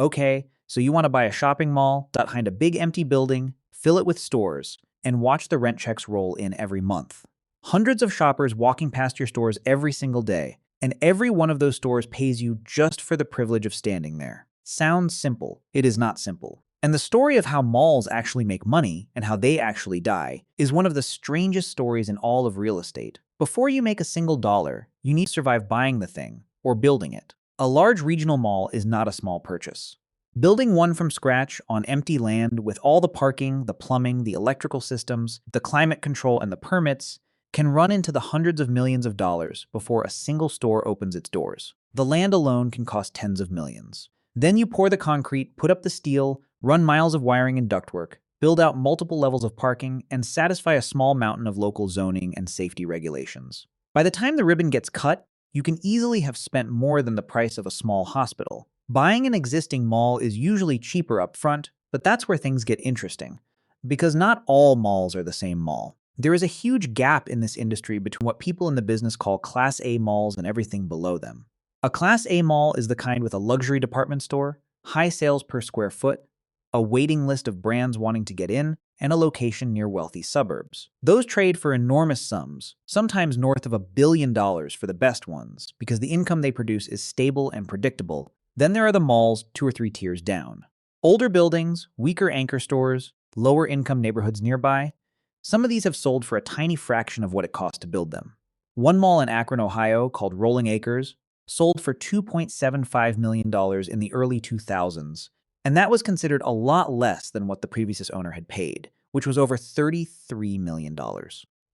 Okay, so you want to buy a shopping mall, behind a big empty building, fill it with stores, and watch the rent checks roll in every month. Hundreds of shoppers walking past your stores every single day, and every one of those stores pays you just for the privilege of standing there. Sounds simple. It is not simple. And the story of how malls actually make money and how they actually die is one of the strangest stories in all of real estate. Before you make a single dollar, you need to survive buying the thing or building it. A large regional mall is not a small purchase. Building one from scratch on empty land with all the parking, the plumbing, the electrical systems, the climate control, and the permits can run into the hundreds of millions of dollars before a single store opens its doors. The land alone can cost tens of millions. Then you pour the concrete, put up the steel, run miles of wiring and ductwork, build out multiple levels of parking, and satisfy a small mountain of local zoning and safety regulations. By the time the ribbon gets cut, you can easily have spent more than the price of a small hospital. Buying an existing mall is usually cheaper up front, but that's where things get interesting. Because not all malls are the same mall. There is a huge gap in this industry between what people in the business call Class A malls and everything below them. A Class A mall is the kind with a luxury department store, high sales per square foot, a waiting list of brands wanting to get in, and a location near wealthy suburbs. Those trade for enormous sums, sometimes north of $1 billion for the best ones, because the income they produce is stable and predictable. Then there are the malls 2 or 3 tiers down. Older buildings, weaker anchor stores, lower income neighborhoods nearby. Some of these have sold for a tiny fraction of what it cost to build them. One mall in Akron, Ohio, called Rolling Acres, sold for $2.75 million in the early 2000s, and that was considered a lot less than what the previous owner had paid, which was over $33 million.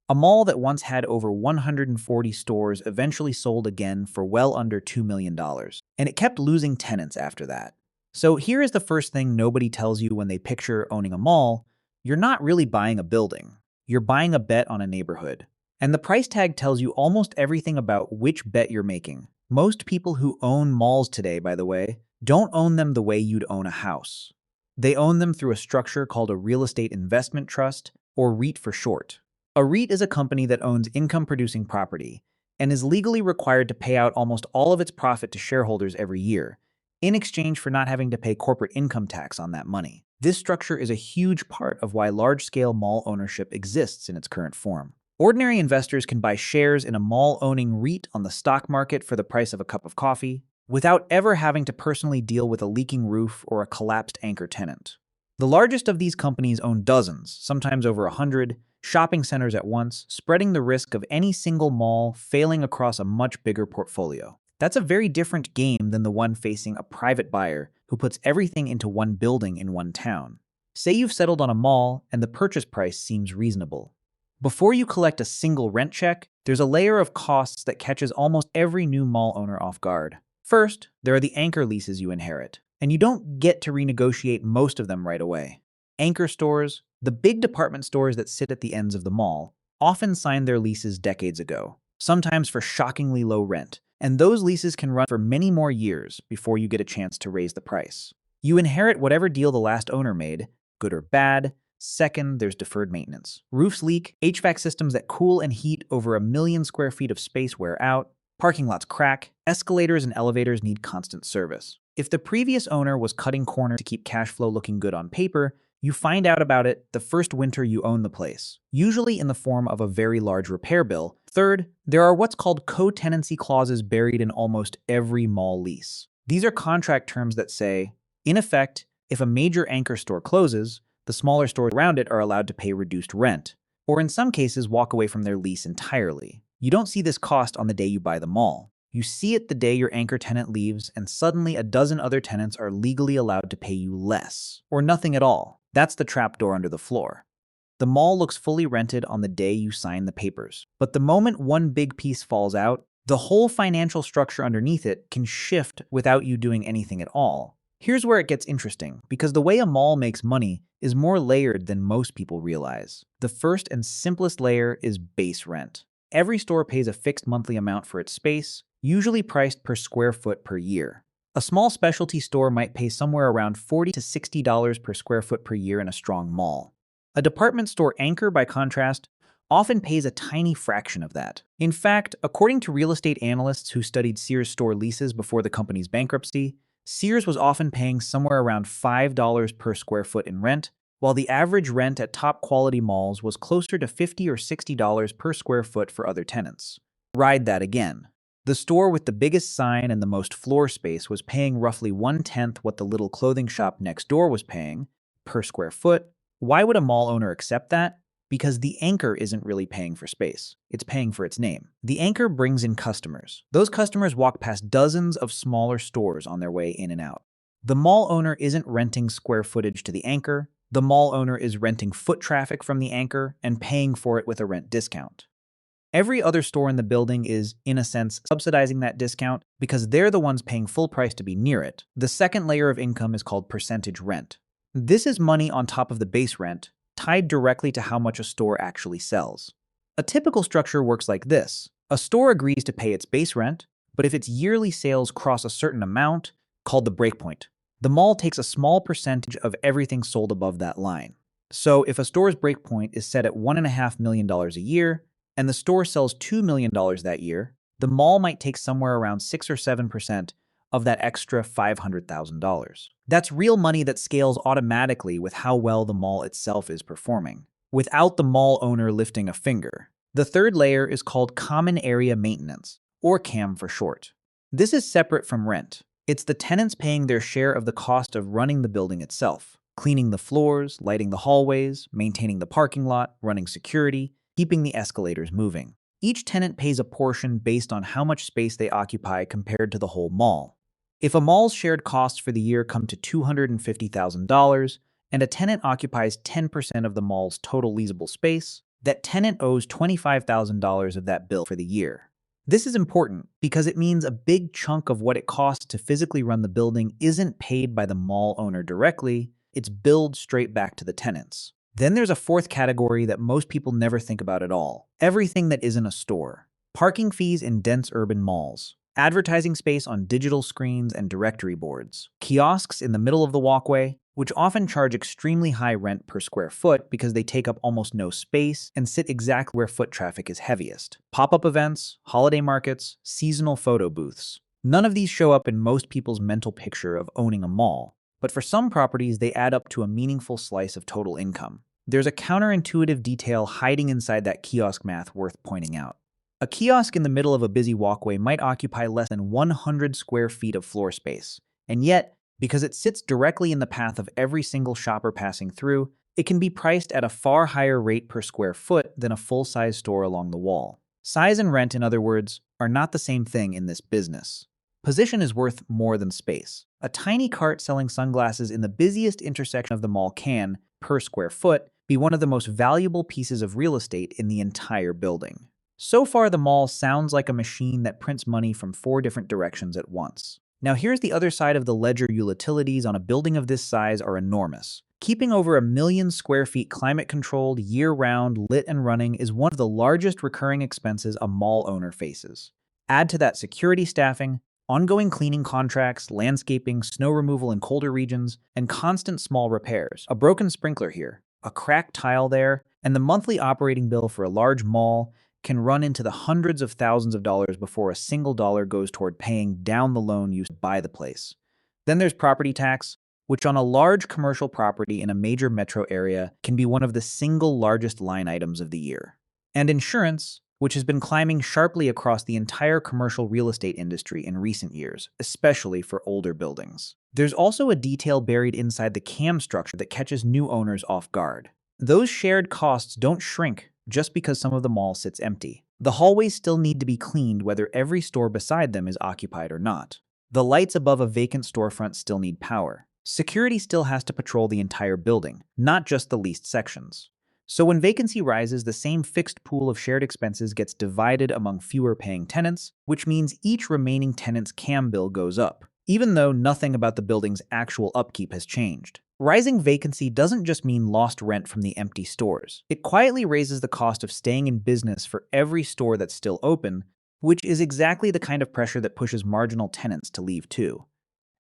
A mall that once had over 140 stores eventually sold again for well under $2 million, and it kept losing tenants after that. So here is the first thing nobody tells you when they picture owning a mall. You're not really buying a building. You're buying a bet on a neighborhood. And the price tag tells you almost everything about which bet you're making. Most people who own malls today, by the way, don't own them the way you'd own a house. They own them through a structure called a real estate investment trust, or REIT for short. A REIT is a company that owns income-producing property and is legally required to pay out almost all of its profit to shareholders every year, in exchange for not having to pay corporate income tax on that money. This structure is a huge part of why large-scale mall ownership exists in its current form. Ordinary investors can buy shares in a mall-owning REIT on the stock market for the price of a cup of coffee, without ever having to personally deal with a leaking roof or a collapsed anchor tenant. The largest of these companies own dozens, sometimes over 100, shopping centers at once, spreading the risk of any single mall failing across a much bigger portfolio. That's a very different game than the one facing a private buyer who puts everything into one building in one town. Say you've settled on a mall and the purchase price seems reasonable. Before you collect a single rent check, there's a layer of costs that catches almost every new mall owner off guard. First, there are the anchor leases you inherit, and you don't get to renegotiate most of them right away. Anchor stores, the big department stores that sit at the ends of the mall, often signed their leases decades ago, sometimes for shockingly low rent, and those leases can run for many more years before you get a chance to raise the price. You inherit whatever deal the last owner made, good or bad. Second, there's deferred maintenance. Roofs leak, HVAC systems that cool and heat over 1 million square feet of space wear out, parking lots crack, escalators and elevators need constant service. If the previous owner was cutting corners to keep cash flow looking good on paper, you find out about it the first winter you own the place, usually in the form of a very large repair bill. Third, there are what's called co-tenancy clauses buried in almost every mall lease. These are contract terms that say, in effect, if a major anchor store closes, the smaller stores around it are allowed to pay reduced rent, or in some cases walk away from their lease entirely. You don't see this cost on the day you buy the mall. You see it the day your anchor tenant leaves, and suddenly a dozen other tenants are legally allowed to pay you less, or nothing at all. That's the trapdoor under the floor. The mall looks fully rented on the day you sign the papers. But the moment one big piece falls out, the whole financial structure underneath it can shift without you doing anything at all. Here's where it gets interesting, because the way a mall makes money is more layered than most people realize. The first and simplest layer is base rent. Every store pays a fixed monthly amount for its space, usually priced per square foot per year. A small specialty store might pay somewhere around $40 to $60 per square foot per year in a strong mall. A department store anchor, by contrast, often pays a tiny fraction of that. In fact, according to real estate analysts who studied Sears store leases before the company's bankruptcy, Sears was often paying somewhere around $5 per square foot in rent, while the average rent at top quality malls was closer to $50 or $60 per square foot for other tenants. Ride that again. The store with the biggest sign and the most floor space was paying roughly 1/10 what the little clothing shop next door was paying per square foot. Why would a mall owner accept that? Because the anchor isn't really paying for space. It's paying for its name. The anchor brings in customers. Those customers walk past dozens of smaller stores on their way in and out. The mall owner isn't renting square footage to the anchor. The mall owner is renting foot traffic from the anchor and paying for it with a rent discount. Every other store in the building is, in a sense, subsidizing that discount because they're the ones paying full price to be near it. The second layer of income is called percentage rent. This is money on top of the base rent, tied directly to how much a store actually sells. A typical structure works like this. A store agrees to pay its base rent, but if its yearly sales cross a certain amount, called the breakpoint, the mall takes a small percentage of everything sold above that line. So if a store's breakpoint is set at $1.5 million a year, and the store sells $2 million that year, the mall might take somewhere around 6 or 7% of that extra $500,000. That's real money that scales automatically with how well the mall itself is performing, without the mall owner lifting a finger. The third layer is called common area maintenance, or CAM for short. This is separate from rent. It's the tenants paying their share of the cost of running the building itself, cleaning the floors, lighting the hallways, maintaining the parking lot, running security, keeping the escalators moving. Each tenant pays a portion based on how much space they occupy compared to the whole mall. If a mall's shared costs for the year come to $250,000 and a tenant occupies 10% of the mall's total leasable space, that tenant owes $25,000 of that bill for the year. This is important because it means a big chunk of what it costs to physically run the building isn't paid by the mall owner directly, it's billed straight back to the tenants. Then there's a fourth category that most people never think about at all. Everything that isn't a store. Parking fees in dense urban malls. Advertising space on digital screens and directory boards. Kiosks in the middle of the walkway, which often charge extremely high rent per square foot because they take up almost no space and sit exactly where foot traffic is heaviest. Pop-up events, holiday markets, seasonal photo booths. None of these show up in most people's mental picture of owning a mall, but for some properties they add up to a meaningful slice of total income. There's a counterintuitive detail hiding inside that kiosk math worth pointing out. A kiosk in the middle of a busy walkway might occupy less than 100 square feet of floor space, and yet, because it sits directly in the path of every single shopper passing through, it can be priced at a far higher rate per square foot than a full-size store along the wall. Size and rent, in other words, are not the same thing in this business. Position is worth more than space. A tiny cart selling sunglasses in the busiest intersection of the mall can, per square foot, be one of the most valuable pieces of real estate in the entire building. So far, the mall sounds like a machine that prints money from 4 different directions at once. Now here's the other side of the ledger. Utilities on a building of this size are enormous. Keeping over 1 million square feet climate-controlled, year-round, lit and running is one of the largest recurring expenses a mall owner faces. Add to that security staffing, ongoing cleaning contracts, landscaping, snow removal in colder regions, and constant small repairs. A broken sprinkler here, a cracked tile there, and the monthly operating bill for a large mall can run into the hundreds of thousands of dollars before a single dollar goes toward paying down the loan used to buy the place. Then there's property tax, which on a large commercial property in a major metro area can be one of the single largest line items of the year. And insurance, which has been climbing sharply across the entire commercial real estate industry in recent years, especially for older buildings. There's also a detail buried inside the CAM structure that catches new owners off guard. Those shared costs don't shrink just because some of the mall sits empty. The hallways still need to be cleaned whether every store beside them is occupied or not. The lights above a vacant storefront still need power. Security still has to patrol the entire building, not just the leased sections. So when vacancy rises, the same fixed pool of shared expenses gets divided among fewer paying tenants, which means each remaining tenant's CAM bill goes up, even though nothing about the building's actual upkeep has changed. Rising vacancy doesn't just mean lost rent from the empty stores. It quietly raises the cost of staying in business for every store that's still open, which is exactly the kind of pressure that pushes marginal tenants to leave too.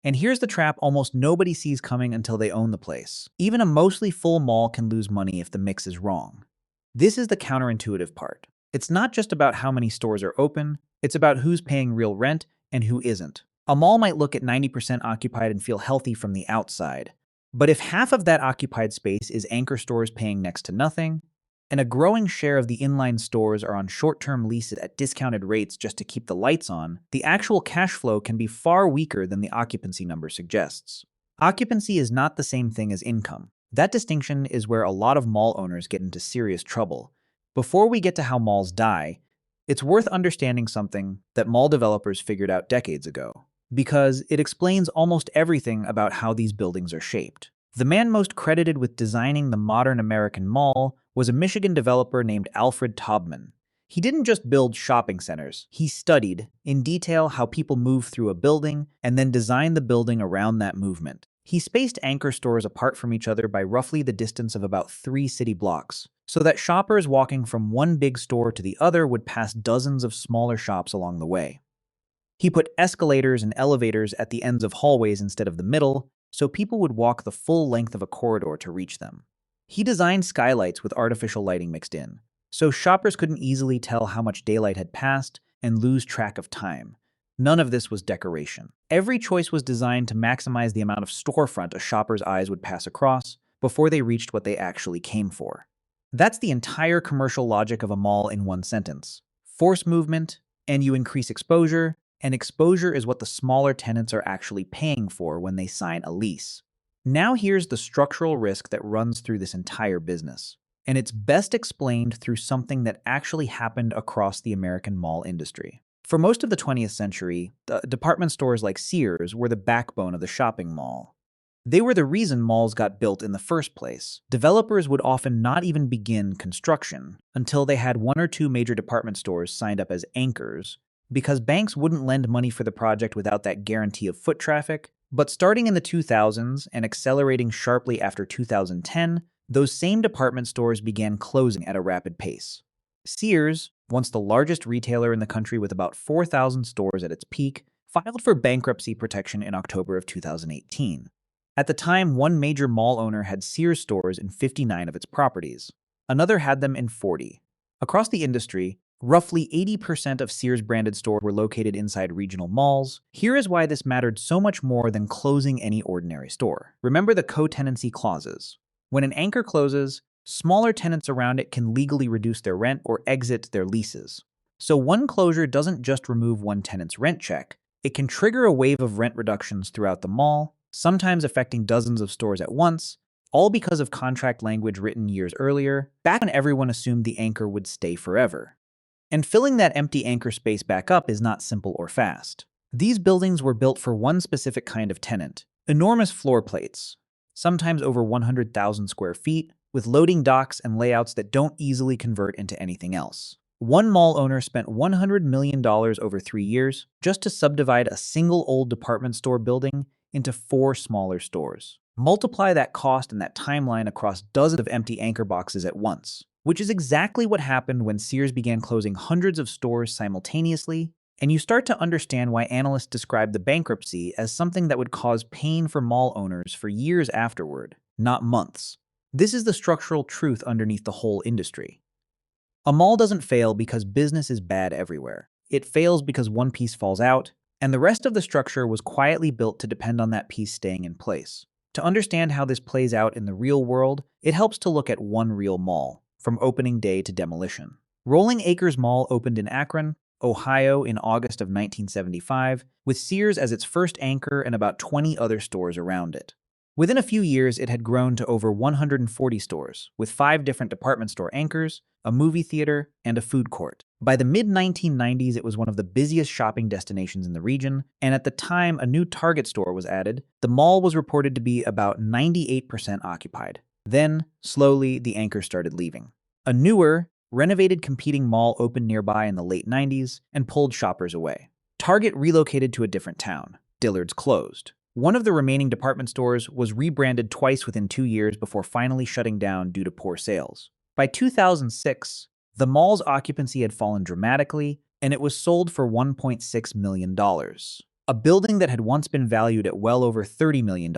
And here's the trap almost nobody sees coming until they own the place. Even a mostly full mall can lose money if the mix is wrong. This is the counterintuitive part. It's not just about how many stores are open, it's about who's paying real rent and who isn't. A mall might look at 90% occupied and feel healthy from the outside. But if half of that occupied space is anchor stores paying next to nothing, and a growing share of the inline stores are on short-term leases at discounted rates just to keep the lights on, the actual cash flow can be far weaker than the occupancy number suggests. Occupancy is not the same thing as income. That distinction is where a lot of mall owners get into serious trouble. Before we get to how malls die, it's worth understanding something that mall developers figured out decades ago, because it explains almost everything about how these buildings are shaped. The man most credited with designing the modern American mall was a Michigan developer named Alfred Taubman. He didn't just build shopping centers. He studied, in detail, how people move through a building and then designed the building around that movement. He spaced anchor stores apart from each other by roughly the distance of about 3 city blocks, so that shoppers walking from one big store to the other would pass dozens of smaller shops along the way. He put escalators and elevators at the ends of hallways instead of the middle, so people would walk the full length of a corridor to reach them. He designed skylights with artificial lighting mixed in, so shoppers couldn't easily tell how much daylight had passed and lose track of time. None of this was decoration. Every choice was designed to maximize the amount of storefront a shopper's eyes would pass across before they reached what they actually came for. That's the entire commercial logic of a mall in one sentence. Force movement, and you increase exposure, and exposure is what the smaller tenants are actually paying for when they sign a lease. Now here's the structural risk that runs through this entire business, and it's best explained through something that actually happened across the American mall industry. For most of the 20th century, department stores like Sears were the backbone of the shopping mall. They were the reason malls got built in the first place. Developers would often not even begin construction until they had one or two major department stores signed up as anchors, because banks wouldn't lend money for the project without that guarantee of foot traffic. But starting in the 2000s and accelerating sharply after 2010, those same department stores began closing at a rapid pace. Sears, once the largest retailer in the country with about 4,000 stores at its peak, filed for bankruptcy protection in October of 2018. At the time, one major mall owner had Sears stores in 59 of its properties. Another had them in 40. Across the industry, roughly 80% of Sears-branded stores were located inside regional malls. Here is why this mattered so much more than closing any ordinary store. Remember the co-tenancy clauses. When an anchor closes, smaller tenants around it can legally reduce their rent or exit their leases. So one closure doesn't just remove one tenant's rent check, it can trigger a wave of rent reductions throughout the mall, sometimes affecting dozens of stores at once, all because of contract language written years earlier, back when everyone assumed the anchor would stay forever. And filling that empty anchor space back up is not simple or fast. These buildings were built for one specific kind of tenant, enormous floor plates, sometimes over 100,000 square feet, with loading docks and layouts that don't easily convert into anything else. One mall owner spent $100 million over 3 years just to subdivide a single old department store building into 4 smaller stores. Multiply that cost and that timeline across dozens of empty anchor boxes at once, which is exactly what happened when Sears began closing hundreds of stores simultaneously, and you start to understand why analysts describe the bankruptcy as something that would cause pain for mall owners for years afterward, not months. This is the structural truth underneath the whole industry. A mall doesn't fail because business is bad everywhere. It fails because one piece falls out, and the rest of the structure was quietly built to depend on that piece staying in place. To understand how this plays out in the real world, it helps to look at one real mall, from opening day to demolition. Rolling Acres Mall opened in Akron, Ohio in August of 1975, with Sears as its first anchor and about 20 other stores around it. Within a few years, it had grown to over 140 stores, with 5 different department store anchors, a movie theater, and a food court. By the mid-1990s, it was one of the busiest shopping destinations in the region, and at the time a new Target store was added, the mall was reported to be about 98% occupied. Then, slowly, the anchors started leaving. A newer, renovated competing mall opened nearby in the late 90s and pulled shoppers away. Target relocated to a different town. Dillard's closed. One of the remaining department stores was rebranded twice within 2 years before finally shutting down due to poor sales. By 2006, the mall's occupancy had fallen dramatically, and it was sold for $1.6 million. A building that had once been valued at well over $30 million.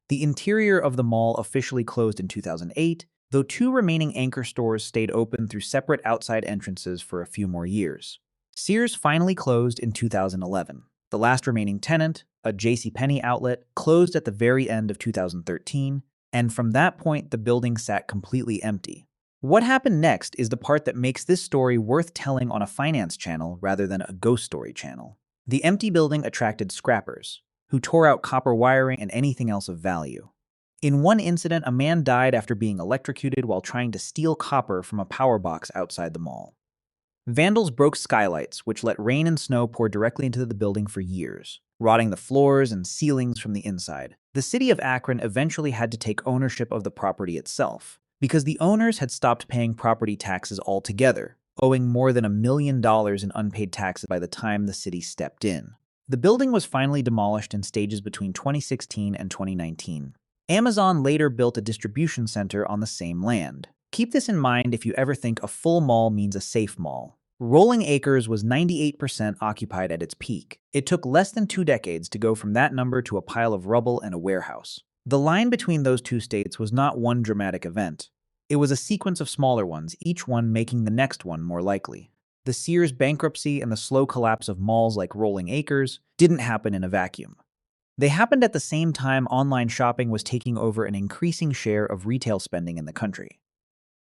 The interior of the mall officially closed in 2008, though 2 remaining anchor stores stayed open through separate outside entrances for a few more years. Sears finally closed in 2011. The last remaining tenant, a JCPenney outlet, closed at the very end of 2013, and from that point, the building sat completely empty. What happened next is the part that makes this story worth telling on a finance channel rather than a ghost story channel. The empty building attracted scrappers, who tore out copper wiring and anything else of value. In one incident, a man died after being electrocuted while trying to steal copper from a power box outside the mall. Vandals broke skylights, which let rain and snow pour directly into the building for years, rotting the floors and ceilings from the inside. The city of Akron eventually had to take ownership of the property itself, because the owners had stopped paying property taxes altogether, owing more than $1 million in unpaid taxes by the time the city stepped in. The building was finally demolished in stages between 2016 and 2019. Amazon later built a distribution center on the same land. Keep this in mind if you ever think a full mall means a safe mall. Rolling Acres was 98% occupied at its peak. It took less than 2 decades to go from that number to a pile of rubble and a warehouse. The line between those two states was not one dramatic event. It was a sequence of smaller ones, each one making the next one more likely. The Sears bankruptcy and the slow collapse of malls like Rolling Acres didn't happen in a vacuum. They happened at the same time online shopping was taking over an increasing share of retail spending in the country.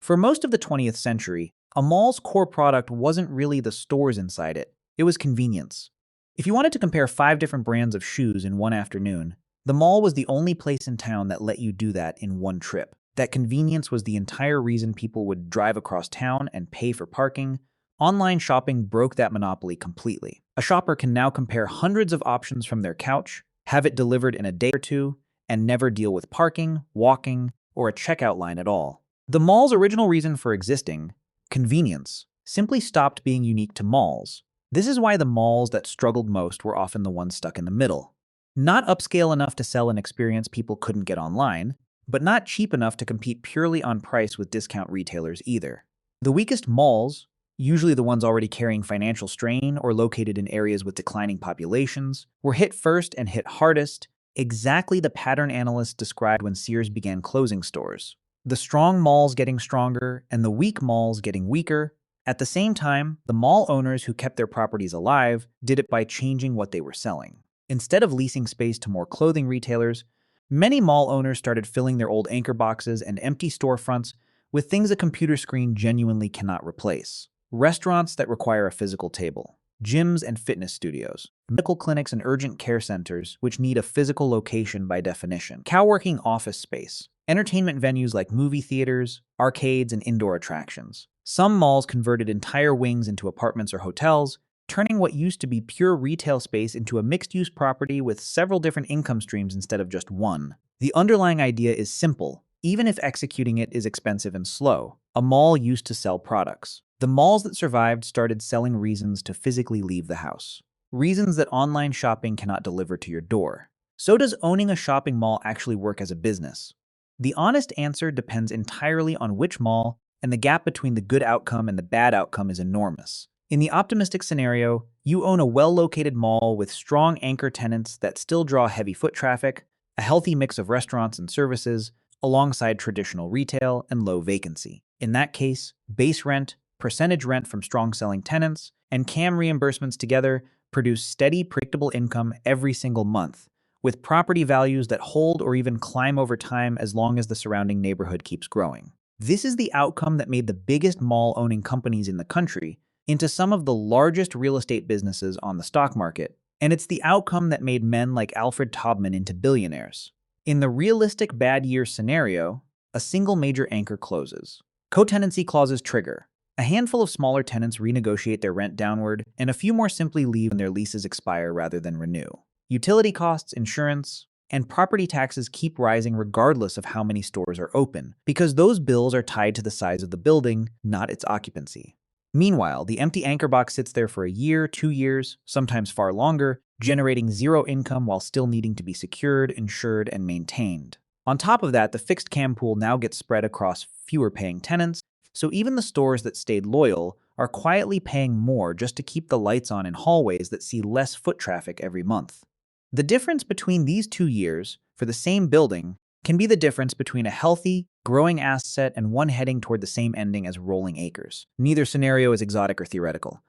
For most of the 20th century, a mall's core product wasn't really the stores inside it, it was convenience. If you wanted to compare 5 different brands of shoes in one afternoon, the mall was the only place in town that let you do that in one trip. That convenience was the entire reason people would drive across town and pay for parking. Online shopping broke that monopoly completely. A shopper can now compare hundreds of options from their couch, have it delivered in a day or two, and never deal with parking, walking, or a checkout line at all. The mall's original reason for existing, convenience, simply stopped being unique to malls. This is why the malls that struggled most were often the ones stuck in the middle. Not upscale enough to sell an experience people couldn't get online, but not cheap enough to compete purely on price with discount retailers either. The weakest malls, usually the ones already carrying financial strain or located in areas with declining populations, were hit first and hit hardest, exactly the pattern analysts described when Sears began closing stores. The strong malls getting stronger and the weak malls getting weaker. At the same time, the mall owners who kept their properties alive did it by changing what they were selling. Instead of leasing space to more clothing retailers, many mall owners started filling their old anchor boxes and empty storefronts with things a computer screen genuinely cannot replace. Restaurants that require a physical table, gyms and fitness studios, medical clinics and urgent care centers which need a physical location by definition, coworking office space, entertainment venues like movie theaters, arcades, and indoor attractions. Some malls converted entire wings into apartments or hotels, turning what used to be pure retail space into a mixed-use property with several different income streams instead of just one. The underlying idea is simple, even if executing it is expensive and slow. A mall used to sell products. The malls that survived started selling reasons to physically leave the house. Reasons that online shopping cannot deliver to your door. So does owning a shopping mall actually work as a business? The honest answer depends entirely on which mall, and the gap between the good outcome and the bad outcome is enormous. In the optimistic scenario, you own a well-located mall with strong anchor tenants that still draw heavy foot traffic, a healthy mix of restaurants and services, alongside traditional retail and low vacancy. In that case, base rent, percentage rent from strong-selling tenants, and CAM reimbursements together produce steady, predictable income every single month, with property values that hold or even climb over time as long as the surrounding neighborhood keeps growing. This is the outcome that made the biggest mall-owning companies in the country into some of the largest real estate businesses on the stock market, and it's the outcome that made men like Alfred Taubman into billionaires. In the realistic bad year scenario, a single major anchor closes. Co-tenancy clauses trigger. A handful of smaller tenants renegotiate their rent downward, and a few more simply leave when their leases expire rather than renew. Utility costs, insurance, and property taxes keep rising regardless of how many stores are open, because those bills are tied to the size of the building, not its occupancy. Meanwhile, the empty anchor box sits there for a year, 2 years, sometimes far longer, generating zero income while still needing to be secured, insured, and maintained. On top of that, the fixed CAM pool now gets spread across fewer paying tenants, so even the stores that stayed loyal are quietly paying more just to keep the lights on in hallways that see less foot traffic every month. The difference between these 2 years, for the same building, can be the difference between a healthy, growing asset and one heading toward the same ending as Rolling Acres. Neither scenario is exotic or theoretical.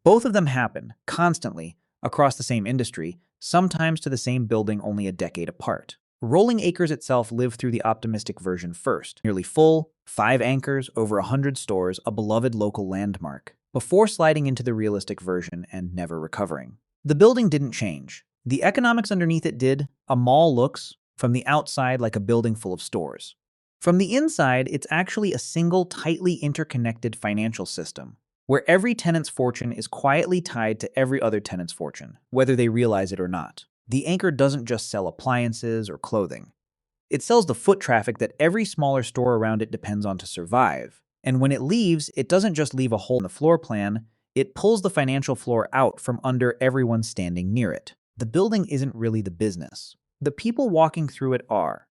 Both of them happen, constantly, across the same industry, sometimes to the same building only a decade apart. Rolling Acres itself lived through the optimistic version first, nearly full, 5 anchors, over 100 stores, a beloved local landmark, before sliding into the realistic version and never recovering. The building didn't change. The economics underneath it did. A mall looks, from the outside, like a building full of stores. From the inside, it's actually a single, tightly interconnected financial system, where every tenant's fortune is quietly tied to every other tenant's fortune, whether they realize it or not. The anchor doesn't just sell appliances or clothing. It sells the foot traffic that every smaller store around it depends on to survive. And when it leaves, it doesn't just leave a hole in the floor plan, it pulls the financial floor out from under everyone standing near it. The building isn't really the business. The people walking through it are.